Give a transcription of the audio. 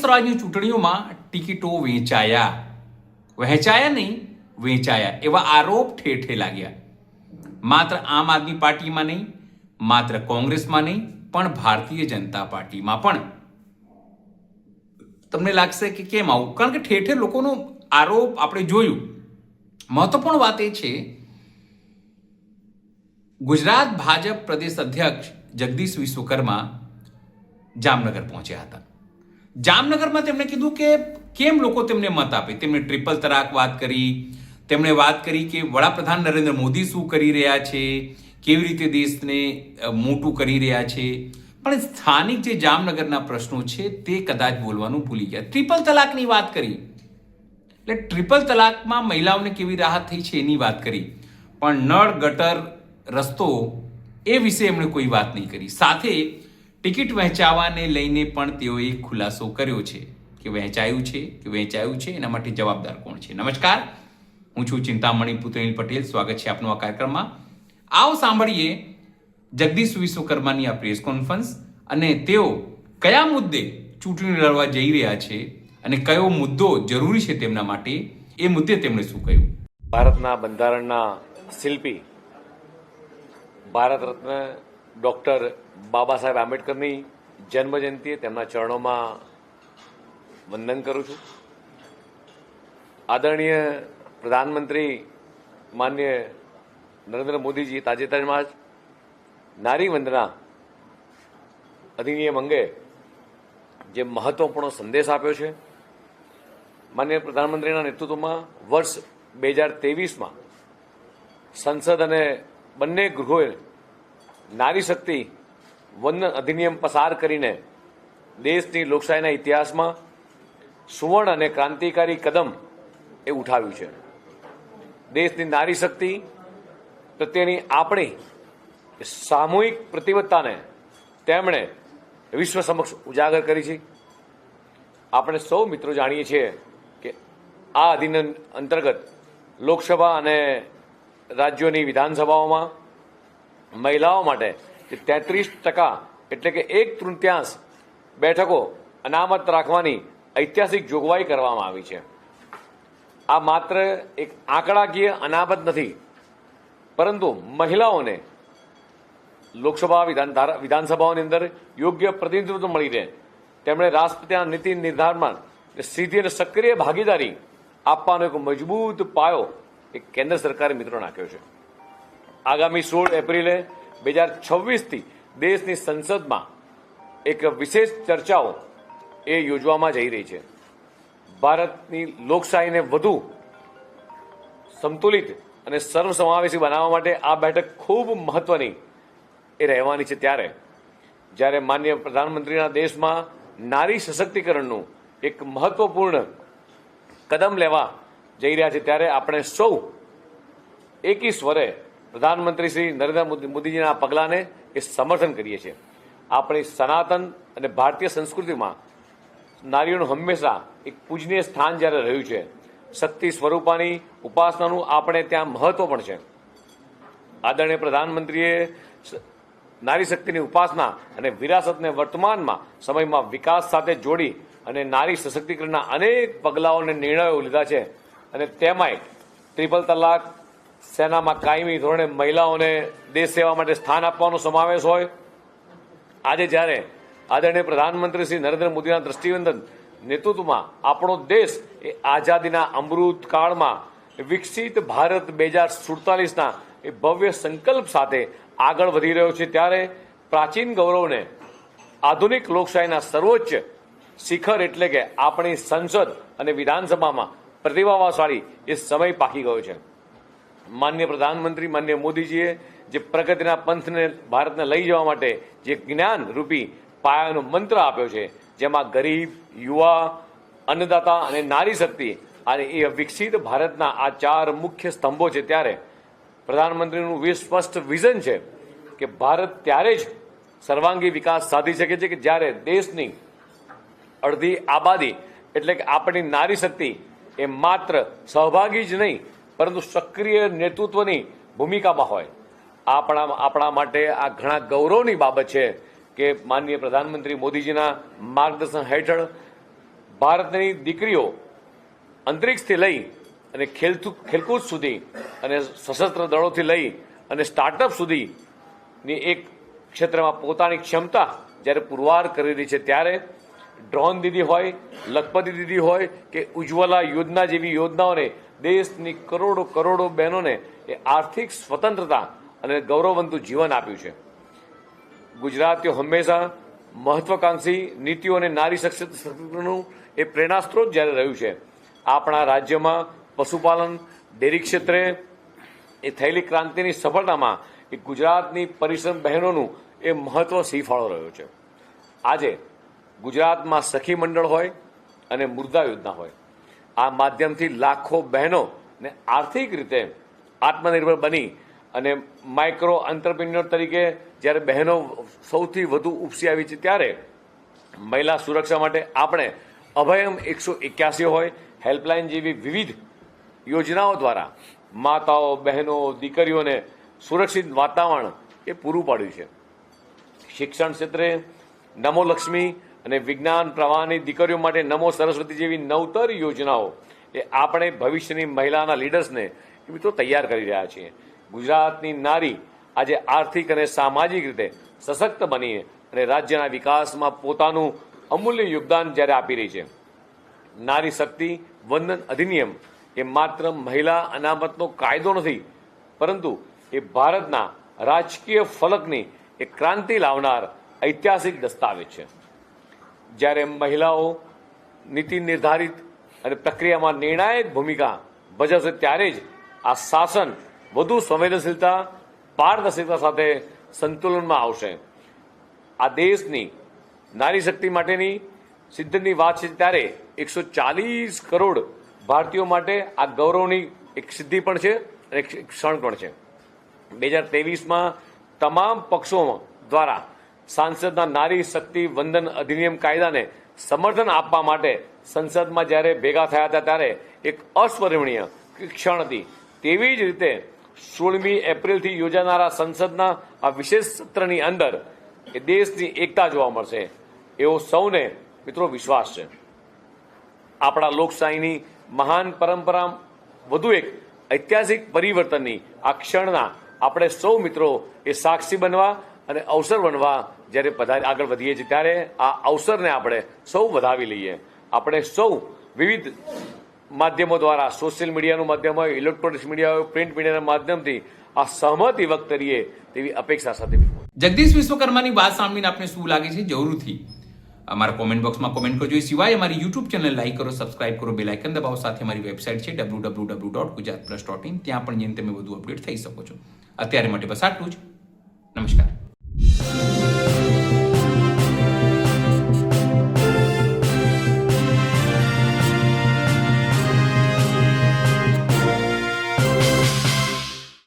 સ્વરાજની ચૂંટણીઓમાં ટિકિટો વહેંચાયા નહીં વેચાયા એવા આરોપ ઠેર ઠેર લાગ્યા. માત્ર આમ આદમી પાર્ટીમાં નહીં, માત્ર કોંગ્રેસમાં નહીં, પણ ભારતીય જનતા પાર્ટીમાં પણ. તમને લાગશે કે કેમ આવું? કારણ કે ઠેર ઠેર લોકોનો આરોપ આપણે જોયું. મહત્વપૂર્ણ વાત એ છે, ગુજરાત ભાજપ પ્રદેશ અધ્યક્ષ જગદીશ વિશ્વકર્મા જામનગર પહોંચ્યા હતા. જામનગરમાં તેમણે કીધું કે કેમ લોકો તેમને મત આપે. તેમણે ટ્રિપલ તલાક વાત કરી. તેમણે વાત કરી કે વડાપ્રધાન નરેન્દ્ર મોદી શું કરી રહ્યા છે, કેવી રીતે દેશને મોટું કરી રહ્યા છે. પણ સ્થાનિક જે જામનગરના પ્રશ્નો છે તે કદાચ બોલવાનું ભૂલી ગયા. ટ્રિપલ તલાકની વાત કરી, એટલે ટ્રિપલ તલાકમાં મહિલાઓને કેવી રાહત થઈ છે એની વાત કરી, પણ નળ ગટર રસ્તો એ વિશે એમણે કોઈ વાત નહીં કરી. સાથે ટિકિટ વહેંચાવાને લઈને પણ તેઓએ ખુલાસો કર્યો છે કે વહેંચાયું છે એના માટે જવાબદાર કોણ છે. નમસ્કાર, હું છું ચિંતામણી પુત્રેલ પટેલ. સ્વાગત છે આપનું આ કાર્યક્રમમાં. આવો સાંભળીએ જગદીશ વિશ્વકર્માની આ પ્રેસ કોન્ફરન્સ અને તેઓ કયા મુદ્દે ચૂંટણી લડવા જઈ રહ્યા છે અને કયો મુદ્દો જરૂરી છે તેમના માટે, એ મુદ્દે તેમણે શું કહ્યું. ભારતના બંધારણના શિલ્પી ભારત રત્ન ડૉક્ટર બાબા સાહેબ આંબેડકરની જન્મજયંતિએ તેમના ચરણોમાં વંદન કરું છું. આદરણીય પ્રધાનમંત્રી માનનીય નરેન્દ્ર મોદીજી તાજેતરમાં જ નારી વંદના અધિનિયમ અંગે જે મહત્વપૂર્ણ સંદેશ આપ્યો છે, માનનીય પ્રધાનમંત્રીના નેતૃત્વમાં વર્ષ 2023માં સંસદ અને બંને ગૃહોએ નારી શક્તિ વંદન અધિનિયમ પસાર કરીને દેશની લોકશાહીના ઇતિહાસમાં સુવર્ણ અને ક્રાંતિકારી કદમ એ ઉઠાવ્યું છે. દેશની નારી શક્તિ પ્રત્યેની આપણી સામૂહિક પ્રતિબદ્ધતાને તેમણે વિશ્વ સમક્ષ ઉજાગર કરી છે. આપણે સૌ મિત્રો જાણીએ છીએ કે આ અધિનિયમ અંતર્ગત લોકસભા અને રાજ્યોની વિધાનસભાઓમાં મહિલાઓ માટે 33% એટલે કે 1/3 બેઠકો અનામત રાખવાની ઐતિહાસિક જોગવાઈ કરવામાં આવી છે. આ માત્ર એક આંકડાકીય અનામત નથી, પરંતુ મહિલાઓને લોકસભા વિધાનસભાઓની અંદર યોગ્ય પ્રતિનિધિત્વ મળી રહે, તેમણે રાષ્ટ્રપતિના નીતિ નિર્ધારણમાં સીધી અને સક્રિય ભાગીદારી આપવાનો એક મજબૂત પાયો એક કેન્દ્ર સરકારે મિત્રો નાખ્યો છે. આગામી 16 એપ્રિલે 2026થી દેશની સંસદમાં એક વિશેષ ચર્ચાઓ એ યોજવામાં જઈ રહી છે. ભારતની લોકશાહીને વધુ સંતુલિત અને સર્વસમાવેશી બનાવવા માટે આ બેઠક ખૂબ મહત્વની એ રહેવાની છે. જ્યારે માનનીય પ્રધાનમંત્રીના દેશમાં નારી સશક્તિકરણનું એક મહત્વપૂર્ણ કદમ લેવા જઈ રહ્યા છે, ત્યારે આપણે સૌ એકી સ્વરે પ્રધાનમંત્રી શ્રી નરેન્દ્ર મોદીજીના પગલાંને એ સમર્થન કરીએ છીએ. આપણી સનાતન અને ભારતીય સંસ્કૃતિમાં નારીઓનું હંમેશા એક પૂજનીય સ્થાન જ્યારે રહ્યું છે, શક્તિ સ્વરૂપાની ઉપાસનાનું આપણે ત્યાં મહત્વ પણ છે. આદરણીય પ્રધાનમંત્રીએ નારી શક્તિની ઉપાસના અને વિરાસતને વર્તમાનમાં સમયમાં વિકાસ સાથે જોડી અને નારી સશક્તિકરણના અનેક પગલાઓને નિર્ણયો લીધા છે, અને તેમાંય ટ્રિપલ તલાક, સેનામાં કાયમી ધોરણે મહિલાઓને દેશ સેવા માટે સ્થાન આપવાનો સમાવેશ હોય. આજે જ્યારે આદરણીય પ્રધાનમંત્રી શ્રી નરેન્દ્ર મોદીના દ્રષ્ટિવંદન નેતૃત્વમાં આપણો દેશ એ આઝાદીના અમૃતકાળમાં વિકસિત ભારત 2047ના એ ભવ્ય સંકલ્પ સાથે આગળ વધી રહ્યો છે, ત્યારે પ્રાચીન ગૌરવને આધુનિક લોકશાહીના સર્વોચ્ચ શિખર એટલે કે આપણી સંસદ અને વિધાનસભામાં પ્રતિભાવશાળી એ સમય પાકી ગયો છે. માનનીય પ્રધાનમંત્રી માનનીય મોદીજીએ જે પ્રગતિના પંથને ભારતને લઈ જવા માટે જે જ્ઞાન રૂપી પાયાનો મંત્ર આપ્યો છે, જેમાં ગરીબ, યુવા, અન્નદાતા અને નારી શક્તિ અને એ વિકસિત ભારતના આ 4 મુખ્ય સ્તંભો છે, ત્યારે પ્રધાનમંત્રીનું સ્પષ્ટ વિઝન છે કે ભારત ત્યારે જ સર્વાંગી વિકાસ સાધી શકે છે કે જ્યારે દેશની અડધી આબાદી એટલે કે આપણી નારી શક્તિ એ માત્ર સહભાગી જ નહીં પરંતુ સક્રિય નેતૃત્વની ભૂમિકામાં હોય. આપણા માટે આ ઘણા ગૌરવની બાબત છે કે માનનીય પ્રધાનમંત્રી મોદીજીના માર્ગદર્શન હેઠળ ભારતની દીકરીઓ અંતરિક્ષથી લઈ અને ખેલકૂદ સુધી અને સશસ્ત્ર દળોથી લઈ અને સ્ટાર્ટઅપ સુધીની એક ક્ષેત્રમાં પોતાની ક્ષમતા જ્યારે પુરવાર કરી રહી છે, ત્યારે ડ્રોન દીદી હોય, લખપતિ દીદી હોય કે ઉજ્જવલા યોજના જેવી યોજનાઓને દેશની કરોડો કરોડો બહેનોને એ આર્થિક સ્વતંત્રતા અને ગૌરવવંતું જીવન આપ્યું છે. ગુજરાતીઓ હંમેશા મહત્વાકાંક્ષી નીતિઓ અને નારી સશક્તિકરણનું એ પ્રેરણાસ્ત્રોત જ્યારે રહ્યું છે. આપણા રાજ્યમાં પશુપાલન, ડેરી ક્ષેત્રે એ થયેલી ક્રાંતિની સફળતામાં એ ગુજરાતની પરિશ્રમ બહેનોનું એ મહત્વ સિંહફાળો રહ્યો છે. આજે ગુજરાતમાં સખી મંડળ હોય અને મુદ્રા યોજના હોય, આ માધ્યમથી લાખો બહેનોને આર્થિક રીતે આત્મનિર્ભર બની અને માઇક્રો એન્ટરપ્રિન્યોર તરીકે જ્યારે બહેનો સૌથી વધુ ઉપસી આવી છે, ત્યારે મહિલા સુરક્ષા માટે આપણે અભયમ 181 હોય, હેલ્પલાઇન જેવી વિવિધ યોજનાઓ દ્વારા માતાઓ, બહેનો, દીકરીઓને સુરક્ષિત વાતાવરણ એ પૂરું પાડ્યું છે. શિક્ષણ ક્ષેત્રે નમો લક્ષ્મી અને વિજ્ઞાન પ્રવાહની દીકરીઓ માટે નમો સરસ્વતી જેવી નવતર યોજનાઓ એ આપણે ભવિષ્યની મહિલાના લીડર્સને મિત્રો તૈયાર કરી રહ્યા છીએ. ગુજરાતની નારી આજે આર્થિક અને સામાજિક રીતે સશક્ત બની અને રાજ્યના વિકાસમાં પોતાનું અમૂલ્ય યોગદાન જ્યારે આપી રહી છે. નારી શક્તિ વંદન અધિનિયમ એ માત્ર મહિલા અનામતનો કાયદો નથી, પરંતુ એ ભારતના રાજકીય ફલકની એક ક્રાંતિ લાવનાર ઐતિહાસિક દસ્તાવેજ છે. જ્યારે મહિલાઓ નીતિ નિર્ધારિત અને પ્રક્રિયામાં નિર્ણાયક ભૂમિકા ભજવશે, ત્યારે જ આ શાસન વધુ સંવેદનશીલતા, પારદર્શિતા સાથે સંતુલનમાં આવશે. આ દેશની નારી શક્તિ માટેની સિદ્ધિની વાત છે, ત્યારે 140 કરોડ ભારતીયો માટે આ ગૌરવની એક સિદ્ધિ પણ છે અને એક ક્ષણ પણ છે. 2023માં તમામ પક્ષો દ્વારા સાંસદના નારી શક્તિ વંદન અધિનિયમ કાયદાને સમર્થન આપવા માટે સંસદમાં જ્યારે ભેગા થયા હતા, ત્યારે એક અસ્મરણીય ક્ષણ હતી. તેવી જ રીતે 16મી એપ્રિલથી યોજાનારા સંસદના આ વિશેષ સત્રની અંદર એ દેશની એકતા જોવા મળશે એવો સૌને મિત્રો વિશ્વાસ છે. આપણા લોકશાહીની મહાન પરંપરા વધુ એક ઐતિહાસિક પરિવર્તનની આ ક્ષણના આપણે સૌ મિત્રો એ સાક્ષી બનવા અને અવસર બનવા જ્યારે આગળ વધીએ છીએ, ત્યારે આ અવસરને આપણે સૌ વધાવી લઈએ. આપણે સૌ વિવિધ માધ્યમો દ્વારા, સોશિયલ મીડિયાનું માધ્યમ હોય, ઇલેક્ટ્રોનિક્સ મીડિયા હોય, પ્રિન્ટ મીડિયાના માધ્યમથી આ સહમતિ વ્યક્ત કરીએ તેવી અપેક્ષા સાથે. જગદીશ વિશ્વકર્માની વાત સાંભળીને આપને શું લાગે છે, જરૂરથી અમારા કોમેન્ટ બોક્સમાં કોમેન્ટ કરજો. એ સિવાય અમારી યુટ્યુબ ચેનલ લાઈક કરો, સબસ્ક્રાઇબ કરો, બેલ આઇકન દબાવો. સાથે અમારી વેબસાઇટ છે www.gujaratplus.in, ત્યાં પણ જઈને તમે વધુ અપડેટ થઈ શકો છો. અત્યારે માટે બસ આટલું જ. નમસ્કાર.